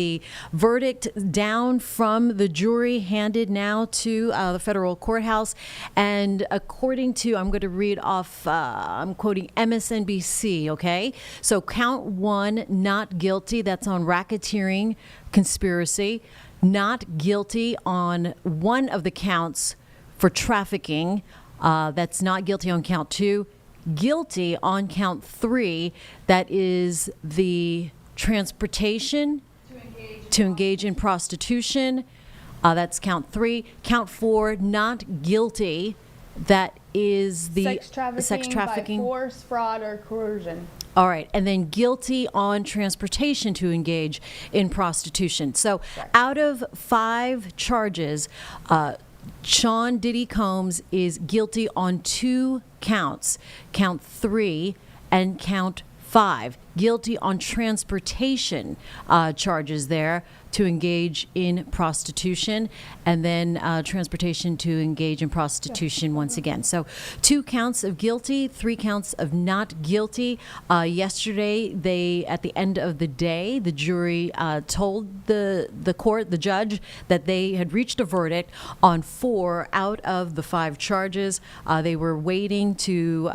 The verdict down from the jury handed now to the federal courthouse, and according to, I'm going to read off, I'm quoting MSNBC, okay? So count one, not guilty, that's on racketeering, conspiracy, not guilty on one of the counts for trafficking, that's not guilty on count two, guilty on count three, that is the transportation to engage in prostitution. That's count three. Count four, not guilty. That is the sex trafficking by force, fraud, or coercion. All right. And then guilty on transportation to engage in prostitution. So out of 5 charges, Sean Diddy Combs is guilty on 2 counts, count 3 and count 5, guilty on transportation charges there to engage in prostitution, and then transportation to engage in prostitution once again. So 2 counts of guilty, 3 counts of not guilty. Yesterday, at the end of the day, the jury told the court, the judge, that they had reached a verdict on 4 out of the 5 charges. They were waiting to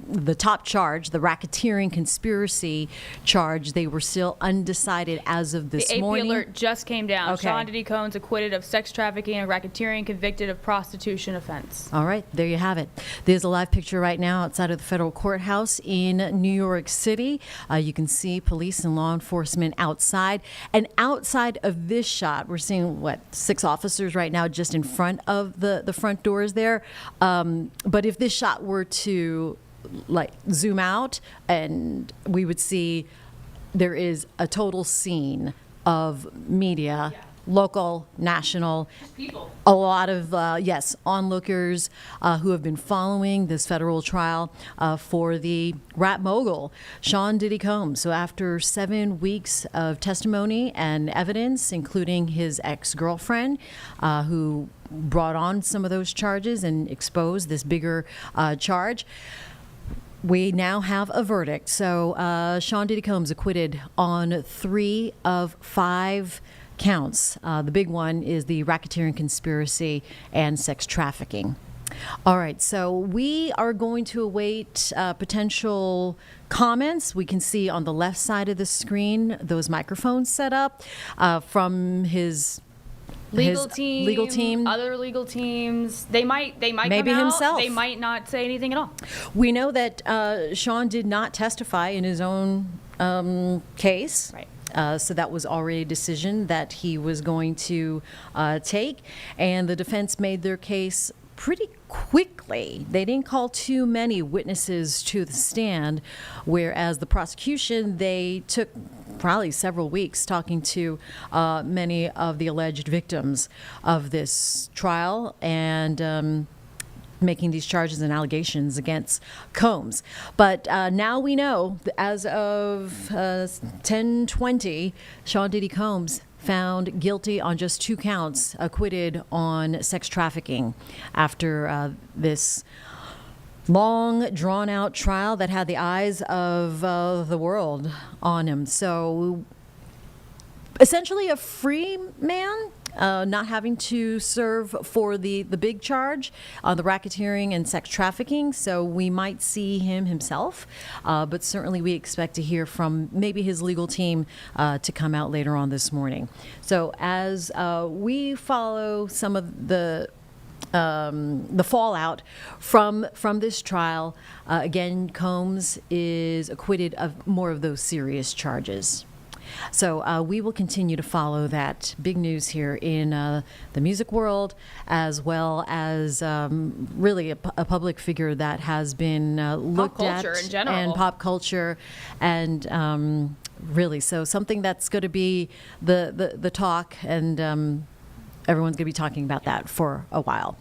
the top charge, the racketeering conspiracy charge. They were still undecided as of this morning. The AP alert just came down. Okay. Sean Diddy Combs acquitted of sex trafficking and racketeering, convicted of prostitution offense. All right, there you have it. There's a live picture right now outside of the federal courthouse in New York City. You can see police and law enforcement outside. And outside of this shot, we're seeing, 6 officers right now just in front of the front doors there. But if this shot were to zoom out, and we would see there is a total scene of media, local, national, people. A lot of, onlookers who have been following this federal trial for the rap mogul, Sean Diddy Combs. So after 7 weeks of testimony and evidence, including his ex-girlfriend, who brought on some of those charges and exposed this bigger charge, we now have a verdict. So Sean Diddy Combs acquitted on 3 of 5 counts. The big one is the racketeering conspiracy and sex trafficking. All right, so we are going to await potential comments. We can see on the left side of the screen those microphones set up from his legal team, other legal teams. They might maybe come out, himself. They might not say anything at all. We know that Sean did not testify in his own case. Right. So that was already a decision that he was going to take, and the defense made their case pretty quickly. They didn't call too many witnesses to the stand, whereas the prosecution, they took probably several weeks talking to many of the alleged victims of this trial and making these charges and allegations against Combs. But now we know, as of 10/20, Sean Diddy Combs found guilty on just 2 counts, acquitted on sex trafficking after this long, drawn-out trial that had the eyes of the world on him. So essentially a free man, not having to serve for the big charge, the racketeering and sex trafficking. So we might see him himself, but certainly we expect to hear from maybe his legal team to come out later on this morning. So as we follow some of the fallout from this trial, again, Combs is acquitted of more of those serious charges. So we will continue to follow that big news here in the music world, as well as really a public figure that has been looked at in general. And pop culture, and really, so something that's going to be the talk, and everyone's going to be talking about that for a while.